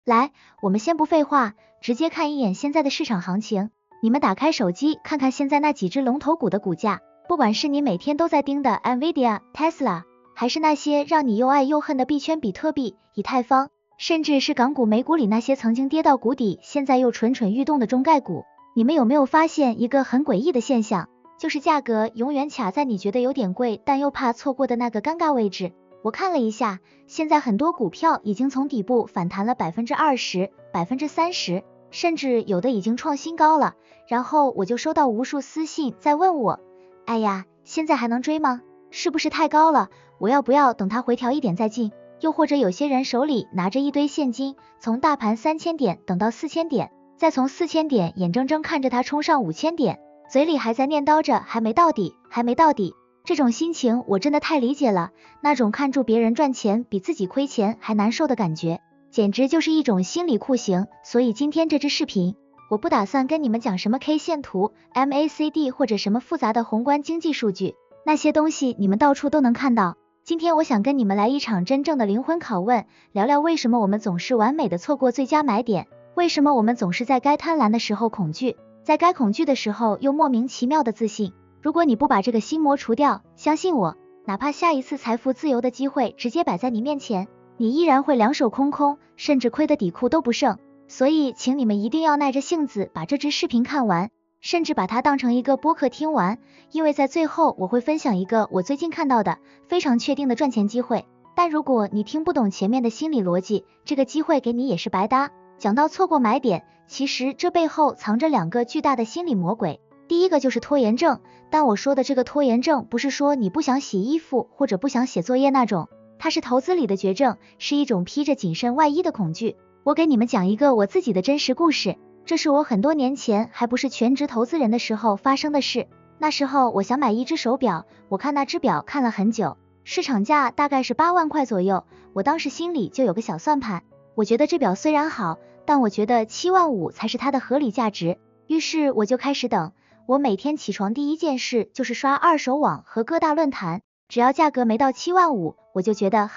来，我们先不废话，直接看一眼现在的市场行情。你们打开手机看看现在那几只龙头股的股价，不管是你每天都在盯的 Nvidia、Tesla， 还是那些让你又爱又恨的币圈比特币、以太坊，甚至是港股美股里那些曾经跌到谷底，现在又蠢蠢欲动的中概股，你们有没有发现一个很诡异的现象？就是价格永远卡在你觉得有点贵，但又怕错过的那个尴尬位置。我看了一下，现在很多股票已经从底部反弹了20%、30%，甚至有的已经创新高了。然后我就收到无数私信在问我，哎呀，现在还能追吗？是不是太高了？我要不要等它回调一点再进？又或者有些人手里拿着一堆现金，从大盘3000点等到4000点，再从4000点眼睁睁看着它冲上5000点，嘴里还在念叨着还没到底，还没到底。这种心情我真的太理解了，那种看住别人赚钱比自己亏钱还难受的感觉，简直就是一种心理酷刑。所以今天这支视频，我不打算跟你们讲什么 K 线图、MACD 或者什么复杂的宏观经济数据，那些东西你们到处都能看到。今天我想跟你们来一场真正的灵魂拷问，聊聊为什么我们总是完美的错过最佳买点，为什么我们总是在该贪婪的时候恐惧，在该恐惧的时候又莫名其妙的自信。如果你不把这个心魔除掉，相信我，哪怕下一次财富自由的机会直接摆在你面前，你依然会两手空空，甚至亏得底裤都不剩。所以请你们一定要耐着性子把这支视频看完，甚至把它当成一个播客听完，因为在最后我会分享一个我最近看到的非常确定的赚钱机会。但如果你听不懂前面的心理逻辑，这个机会给你也是白搭。讲到错过买点，其实这背后藏着两个巨大的心理魔鬼。第一个就是拖延症，但我说的这个拖延症不是说你不想洗衣服或者不想写作业那种，它是投资里的绝症，是一种披着谨慎外衣的恐惧。我给你们讲一个我自己的真实故事，这是我很多年前还不是全职投资人的时候发生的事。那时候我想买一只手表，我看那只表看了很久，市场价大概是8万块左右，我当时心里就有个小算盘，我觉得这表虽然好，但我觉得7万5才是它的合理价值，于是我就开始等。我每天起床第一件事就是刷二手网和各大论坛，只要价格没到7万5，我就觉得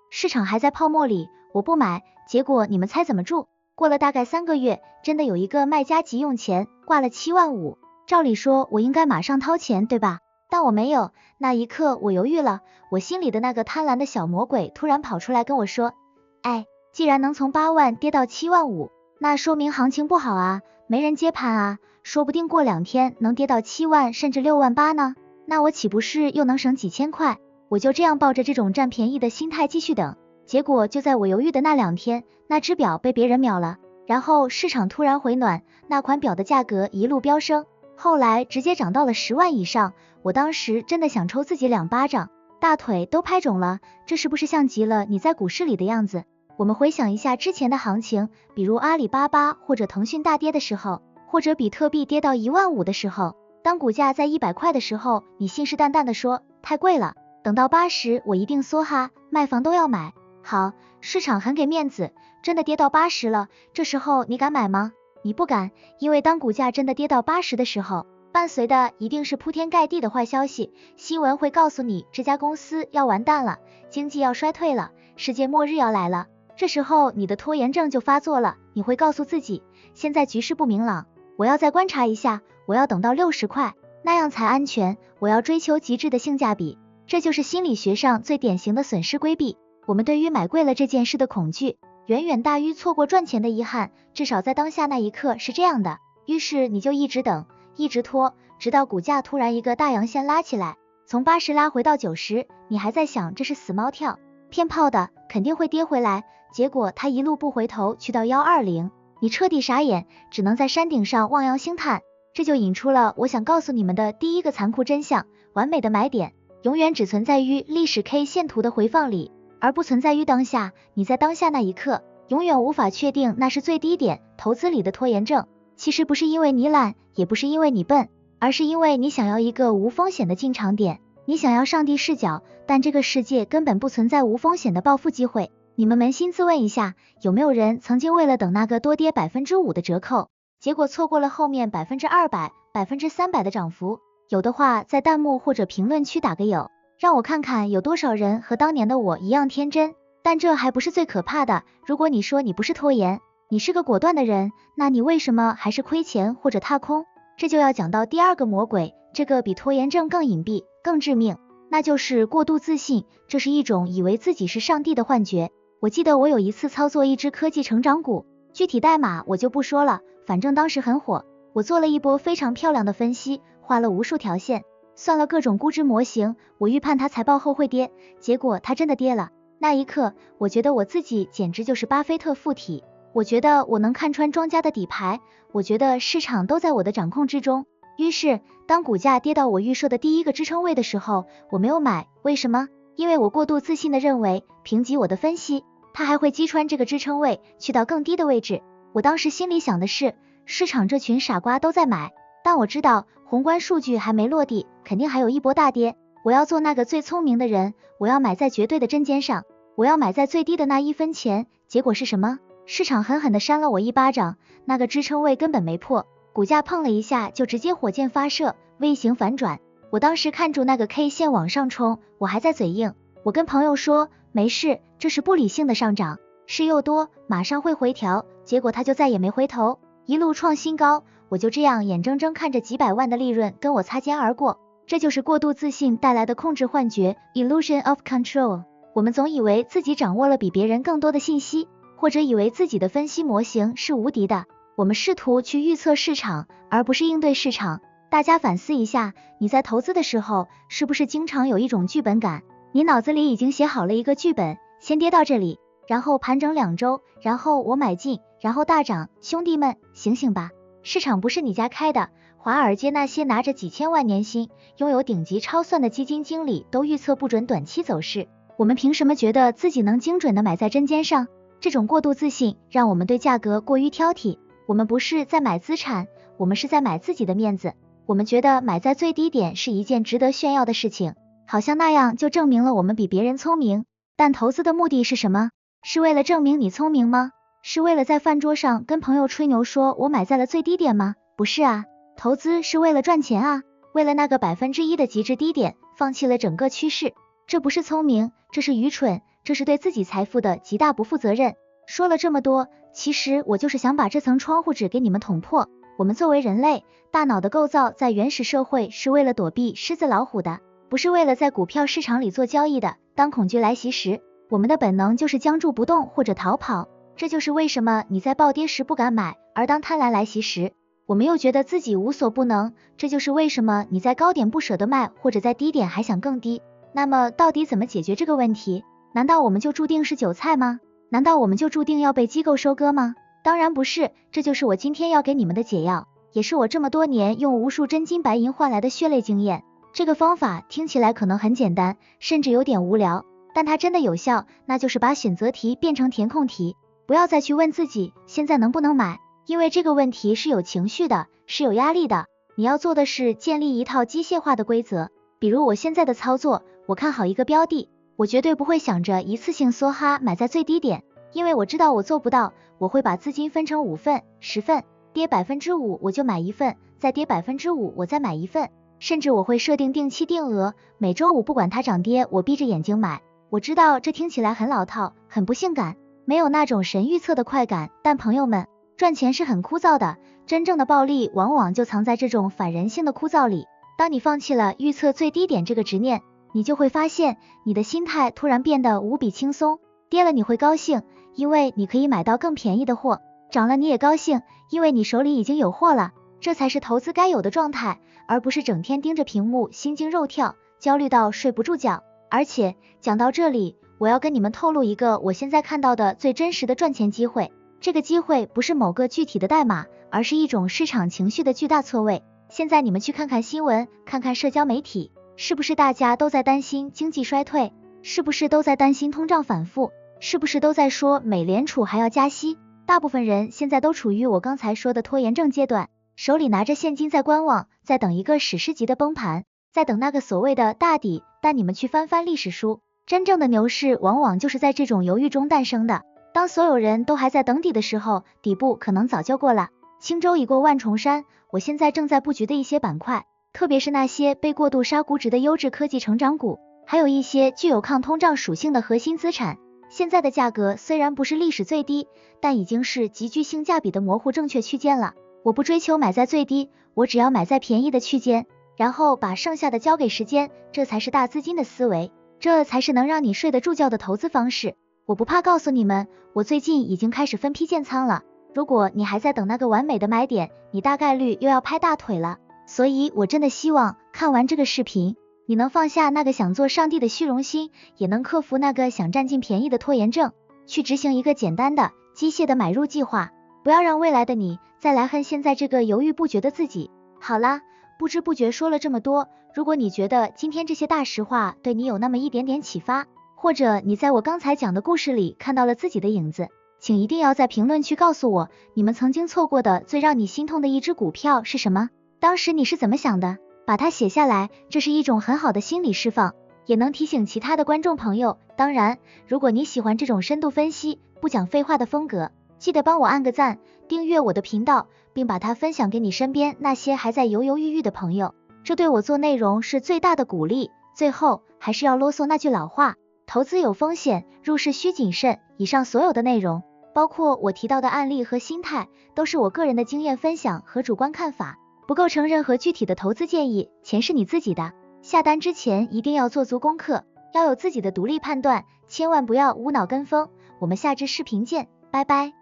市场还在泡沫里，我不买。结果你们猜怎么住？过了大概3个月，真的有一个卖家急用钱，挂了7万5。照理说我应该马上掏钱，对吧？但我没有，那一刻我犹豫了，我心里的那个贪婪的小魔鬼突然跑出来跟我说，哎，既然能从8万跌到7万5，那说明行情不好啊，没人接盘啊，说不定过2天能跌到7万甚至6万8呢，那我岂不是又能省几千块？我就这样抱着这种占便宜的心态继续等，结果就在我犹豫的那2天，那只表被别人秒了，然后市场突然回暖，那款表的价格一路飙升，后来直接涨到了10万以上，我当时真的想抽自己2巴掌，大腿都拍肿了，这是不是像极了你在股市里的样子？我们回想一下之前的行情，比如阿里巴巴或者腾讯大跌的时候，或者比特币跌到1万5的时候，当股价在100块的时候，你信誓旦旦的说太贵了，等到80我一定梭哈，卖房都要买。好，市场很给面子，真的跌到80了，这时候你敢买吗？你不敢，因为当股价真的跌到80的时候，伴随的一定是铺天盖地的坏消息，新闻会告诉你这家公司要完蛋了，经济要衰退了，世界末日要来了。这时候你的拖延症就发作了，你会告诉自己，现在局势不明朗，我要再观察一下，我要等到60块，那样才安全，我要追求极致的性价比。这就是心理学上最典型的损失规避。我们对于买贵了这件事的恐惧，远远大于错过赚钱的遗憾，至少在当下那一刻是这样的。于是你就一直等，一直拖，直到股价突然一个大阳线拉起来，从80拉回到90，你还在想这是死猫跳，骗炮的，肯定会跌回来，结果它一路不回头去到120，你彻底傻眼，只能在山顶上望洋兴叹。这就引出了我想告诉你们的第一个残酷真相，完美的买点永远只存在于历史 K 线图的回放里，而不存在于当下。你在当下那一刻永远无法确定那是最低点。投资里的拖延症其实不是因为你懒，也不是因为你笨，而是因为你想要一个无风险的进场点，你想要上帝视角，但这个世界根本不存在无风险的暴富机会。你们扪心自问一下，有没有人曾经为了等那个多跌5%的折扣，结果错过了后面200%、300%的涨幅？有的话在弹幕或者评论区打个有，让我看看有多少人和当年的我一样天真。但这还不是最可怕的，如果你说你不是拖延，你是个果断的人，那你为什么还是亏钱或者踏空？这就要讲到第二个魔鬼，这个比拖延症更隐蔽、更致命，那就是过度自信，这是一种以为自己是上帝的幻觉。我记得我有一次操作一只科技成长股，具体代码我就不说了，反正当时很火，我做了一波非常漂亮的分析，画了无数条线，算了各种估值模型，我预判它财报后会跌，结果它真的跌了。那一刻，我觉得我自己简直就是巴菲特附体，我觉得我能看穿庄家的底牌，我觉得市场都在我的掌控之中。于是，当股价跌到我预设的第一个支撑位的时候，我没有买，为什么？因为我过度自信的认为，凭藉我的分析，它还会击穿这个支撑位，去到更低的位置。我当时心里想的是，市场这群傻瓜都在买，但我知道宏观数据还没落地，肯定还有一波大跌。我要做那个最聪明的人，我要买在绝对的针尖上，我要买在最低的那1分钱。结果是什么？市场狠狠地扇了我一巴掌，那个支撑位根本没破，股价碰了一下就直接火箭发射，V 型反转。我当时看住那个 K 线往上冲，我还在嘴硬，我跟朋友说没事，这是不理性的上涨，是又多，马上会回调，结果他就再也没回头，一路创新高，我就这样眼睁睁看着几百万的利润跟我擦肩而过。这就是过度自信带来的控制幻觉 Illusion of Control。 我们总以为自己掌握了比别人更多的信息，或者以为自己的分析模型是无敌的，我们试图去预测市场，而不是应对市场。大家反思一下，你在投资的时候，是不是经常有一种剧本感？你脑子里已经写好了一个剧本，先跌到这里，然后盘整2周，然后我买进，然后大涨。兄弟们，醒醒吧，市场不是你家开的，华尔街那些拿着几千万年薪，拥有顶级超算的基金经理都预测不准短期走势，我们凭什么觉得自己能精准的买在针尖上？这种过度自信让我们对价格过于挑剔，我们不是在买资产，我们是在买自己的面子。我们觉得买在最低点是一件值得炫耀的事情，好像那样就证明了我们比别人聪明。但投资的目的是什么？是为了证明你聪明吗？是为了在饭桌上跟朋友吹牛说我买在了最低点吗？不是啊，投资是为了赚钱啊，为了那个1%的极致低点，放弃了整个趋势。这不是聪明，这是愚蠢，这是对自己财富的极大不负责任。说了这么多，其实我就是想把这层窗户纸给你们捅破。我们作为人类，大脑的构造在原始社会是为了躲避狮子老虎的，不是为了在股票市场里做交易的。当恐惧来袭时，我们的本能就是僵住不动或者逃跑。这就是为什么你在暴跌时不敢买，而当贪婪来袭时，我们又觉得自己无所不能。这就是为什么你在高点不舍得卖，或者在低点还想更低。那么到底怎么解决这个问题？难道我们就注定是韭菜吗？难道我们就注定要被机构收割吗？当然不是，这就是我今天要给你们的解药，也是我这么多年用无数真金白银换来的血泪经验。这个方法听起来可能很简单，甚至有点无聊，但它真的有效，那就是把选择题变成填空题。不要再去问自己现在能不能买，因为这个问题是有情绪的，是有压力的。你要做的是建立一套机械化的规则，比如我现在的操作，我看好一个标的，我绝对不会想着一次性梭哈买在最低点，因为我知道我做不到，我会把资金分成5份、10份，跌5%我就买1份，再跌5%我再买1份，甚至我会设定定期定额，每周5不管它涨跌，我闭着眼睛买。我知道这听起来很老套，很不性感，没有那种神预测的快感，但朋友们，赚钱是很枯燥的，真正的暴利往往就藏在这种反人性的枯燥里。当你放弃了预测最低点这个执念，你就会发现你的心态突然变得无比轻松。跌了你会高兴，因为你可以买到更便宜的货，涨了你也高兴，因为你手里已经有货了。这才是投资该有的状态，而不是整天盯着屏幕心惊肉跳，焦虑到睡不住觉。而且讲到这里，我要跟你们透露一个我现在看到的最真实的赚钱机会。这个机会不是某个具体的代码，而是一种市场情绪的巨大错位。现在你们去看看新闻，看看社交媒体，是不是大家都在担心经济衰退？是不是都在担心通胀反复？是不是都在说美联储还要加息？大部分人现在都处于我刚才说的拖延症阶段，手里拿着现金在观望，在等一个史诗级的崩盘，在等那个所谓的大底。但你们去翻翻历史书，真正的牛市往往就是在这种犹豫中诞生的。当所有人都还在等底的时候，底部可能早就过了。轻舟已过万重山，我现在正在布局的一些板块，特别是那些被过度杀估值的优质科技成长股，还有一些具有抗通胀属性的核心资产，现在的价格虽然不是历史最低，但已经是极具性价比的模糊正确区间了。我不追求买在最低，我只要买在便宜的区间，然后把剩下的交给时间，这才是大资金的思维，这才是能让你睡得住觉的投资方式。我不怕告诉你们，我最近已经开始分批建仓了。如果你还在等那个完美的买点，你大概率又要拍大腿了。所以我真的希望看完这个视频，你能放下那个想做上帝的虚荣心，也能克服那个想占尽便宜的拖延症，去执行一个简单的、机械的买入计划。不要让未来的你再来恨现在这个犹豫不决的自己。好啦，不知不觉说了这么多，如果你觉得今天这些大实话对你有那么一点点启发，或者你在我刚才讲的故事里看到了自己的影子，请一定要在评论区告诉我，你们曾经错过的最让你心痛的一只股票是什么？当时你是怎么想的？把它写下来，这是一种很好的心理释放，也能提醒其他的观众朋友。当然，如果你喜欢这种深度分析、不讲废话的风格，记得帮我按个赞，订阅我的频道，并把它分享给你身边那些还在犹犹豫豫的朋友，这对我做内容是最大的鼓励。最后，还是要啰嗦那句老话，投资有风险，入市需谨慎。以上所有的内容，包括我提到的案例和心态，都是我个人的经验分享和主观看法，不构成任何具体的投资建议，钱是你自己的，下单之前一定要做足功课，要有自己的独立判断，千万不要无脑跟风。我们下支视频见，拜拜。